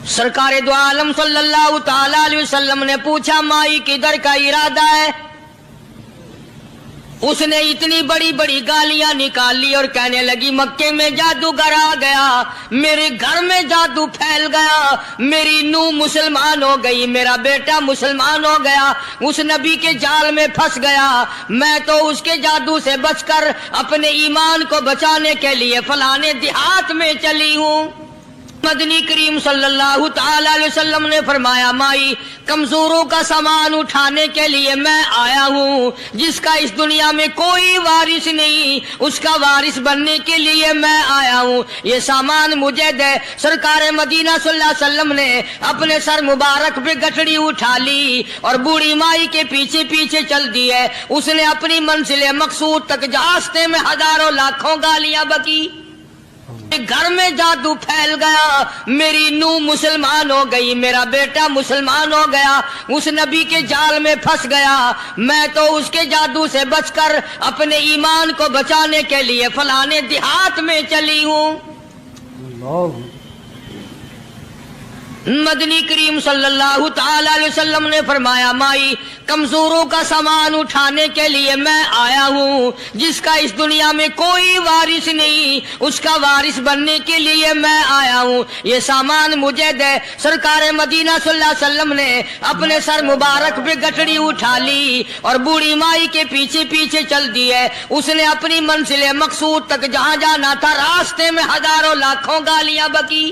سرکار دو عالم صلی اللہ تعالی علیہ وسلم نے پوچھا مائی کدھر کا ارادہ ہے؟ اس نے اتنی بڑی بڑی گالیاں نکال لی اور کہنے لگی مکے میں جادوگر آ گیا، میرے گھر میں جادو پھیل گیا، میری نوح مسلمان ہو گئی، میرا بیٹا مسلمان ہو گیا، اس نبی کے جال میں پھنس گیا، میں تو اس کے جادو سے بچ کر اپنے ایمان کو بچانے کے لیے فلانے دیہات میں چلی ہوں۔ مدنی کریم صلی اللہ تعالی علیہ وسلم نے فرمایا مائی کمزوروں کا سامان اٹھانے کے لیے میں آیا ہوں، جس کا اس دنیا میں کوئی وارث نہیں اس کا وارث بننے کے لیے میں آیا ہوں، یہ سامان مجھے دے۔ سرکار مدینہ صلی اللہ علیہ وسلم نے اپنے سر مبارک پہ گٹھڑی اٹھا لی اور بوڑھی مائی کے پیچھے پیچھے چل دی ہے۔ اس نے اپنی منزل مقصود تک راستے میں ہزاروں لاکھوں گالیاں بکی، گھر میں جادو پھیل گیا، میری نوح مسلمان ہو گئی، میرا بیٹا مسلمان ہو گیا، اس نبی کے جال میں پھنس گیا، میں تو اس کے جادو سے بچ کر اپنے ایمان کو بچانے کے لیے فلانے دیہات میں چلی ہوں۔ مدنی کریم صلی اللہ تعالی علیہ وسلم نے فرمایا مائی کمزوروں کا سامان اٹھانے کے لیے میں آیا ہوں، جس کا اس دنیا میں کوئی وارث نہیں اس کا وارث بننے کے لیے میں آیا ہوں، یہ سامان مجھے دے۔ سرکار مدینہ صلی اللہ علیہ وسلم نے اپنے سر مبارک پہ گٹھڑی اٹھا لی اور بوڑھی مائی کے پیچھے پیچھے چل دی ہے۔ اس نے اپنی منزل مقصود تک جہاں جانا تھا راستے میں ہزاروں لاکھوں گالیاں بکی۔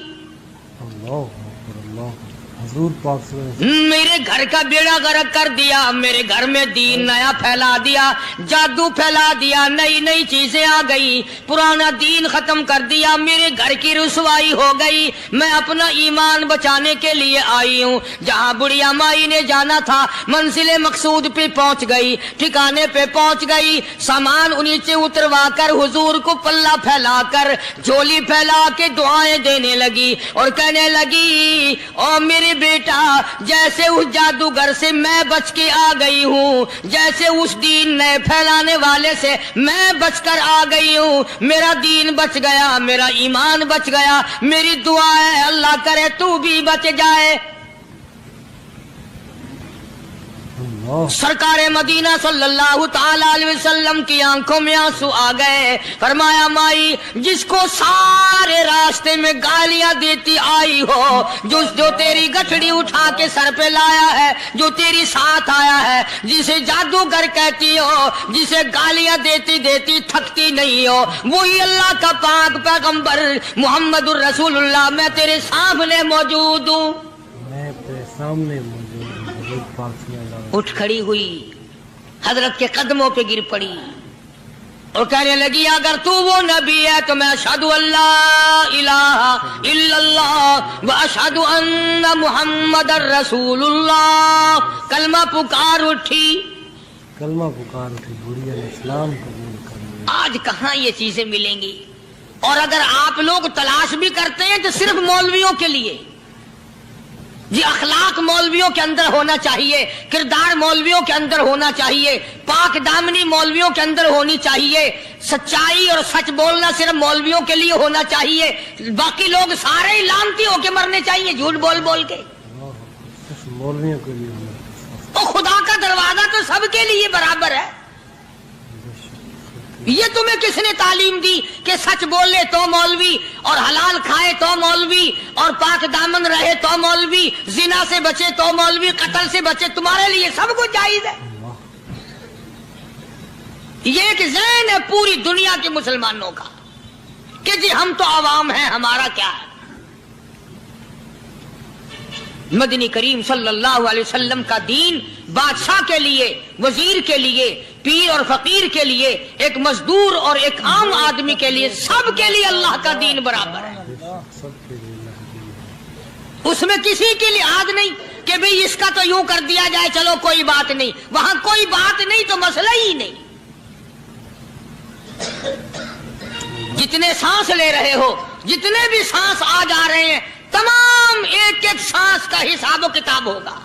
میرے گھر کا بیڑا غرق کر دیا، میرے گھر میں دین نیا پھیلا دیا، جادو پھیلا دیا، نئی نئی چیزیں آ گئی، پرانا دین ختم کر دیا، میرے گھر کی رسوائی ہو گئی، میں اپنا ایمان بچانے کے لیے آئی ہوں۔ جہاں بڑھیا مائی نے جانا تھا منزل مقصود پہ پہنچ گئی، ٹھکانے پہ پہنچ گئی، سامان نیچے اتروا کر حضور کو پلہ پھیلا کر جھولی پھیلا کے دعائیں دینے لگی اور کہنے لگی او میرے بیٹا جیسے اس جادوگر سے میں بچ کے آ گئی ہوں، جیسے اس دین نئے پھیلانے والے سے میں بچ کر آ گئی ہوں، میرا دین بچ گیا، میرا ایمان بچ گیا، میری دعا ہے اللہ کرے تو بھی بچ جائے۔ سرکار مدینہ صلی اللہ تعالی علیہ وسلم کی آنکھوں میں آنسو آ گئے، فرمایا مائی جس کو سارے راستے میں گالیاں دیتی آئی ہو، جو تیری گٹھڑی اٹھا کے سر پہ لایا ہے، جو تیری ساتھ آیا ہے، جسے جادوگر کہتی ہو، جسے گالیاں دیتی دیتی تھکتی نہیں ہو، وہی اللہ کا پاک پیغمبر محمد الرسول اللہ، میں تیرے سامنے موجود ہوں۔ میں تیرے سامنے موجود ہوں۔ اٹھ کھڑی ہوئی، حضرت کے قدموں پہ گر پڑی اور کہنے لگی اگر تو وہ نبی ہے تو میں اشہد اللہ الہ الا اللہ و اشہد ان محمد الرسول اللہ۔ کلمہ پکار اٹھی، بڑھیا اسلام قبول کر لیا۔ آج کہاں یہ چیزیں ملیں گی؟ اور اگر آپ لوگ تلاش بھی کرتے ہیں تو صرف مولویوں کے لیے، جی اخلاق مولویوں کے اندر ہونا چاہیے، کردار مولویوں کے اندر ہونا چاہیے، پاک دامنی مولویوں کے اندر ہونی چاہیے، سچائی اور سچ بولنا صرف مولویوں کے لیے ہونا چاہیے، باقی لوگ سارے لانتی ہو کے مرنے چاہیے جھوٹ بول بول کے۔ مولویوں کے لیے تو خدا کا دروازہ تو سب کے لیے برابر ہے۔ یہ تمہیں کس نے تعلیم دی کہ سچ بولے تو مولوی، اور حلال کھائے تو مولوی، اور پاک دامن رہے تو مولوی، زنا سے بچے تو مولوی، قتل سے بچے، تمہارے لیے سب کچھ جائز ہے۔ یہ ایک ذہن ہے پوری دنیا کے مسلمانوں کا کہ جی ہم تو عوام ہیں، ہمارا کیا ہے۔ مدنی کریم صلی اللہ علیہ وسلم کا دین بادشاہ کے لیے، وزیر کے لیے، پیر اور فقیر کے لیے، ایک مزدور اور ایک عام آدمی کے لیے، سب کے لیے اللہ کا دین برابر ہے۔ اس میں کسی کی لحاظ نہیں کہ بھئی اس کا تو یوں کر دیا جائے چلو کوئی بات نہیں، وہاں کوئی بات نہیں تو مسئلہ ہی نہیں۔ جتنے سانس لے رہے ہو، جتنے بھی سانس آ جا رہے ہیں، تمام ایک ایک سانس کا حساب و کتاب ہوگا۔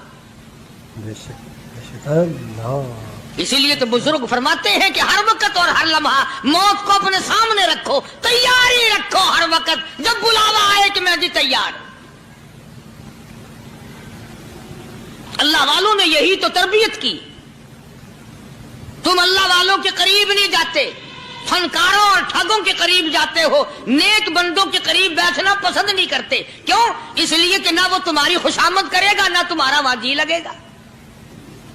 اسی لیے تو بزرگ فرماتے ہیں کہ ہر وقت اور ہر لمحہ موت کو اپنے سامنے رکھو، تیاری رکھو ہر وقت، جب بلاوا آئے کہ میں جی تیار۔ والوں نے یہی تو تربیت کی. تم اللہ والوں کے قریب نہیں جاتے, فنکاروں اور ٹھگوں کے قریب جاتے ہو, نیک بندوں کے قریب بیٹھنا پسند نہیں کرتے. کیوں؟ اس لیے کہ نہ وہ تمہاری خوشامد کرے گا نہ تمہارا وہاں جی لگے گا.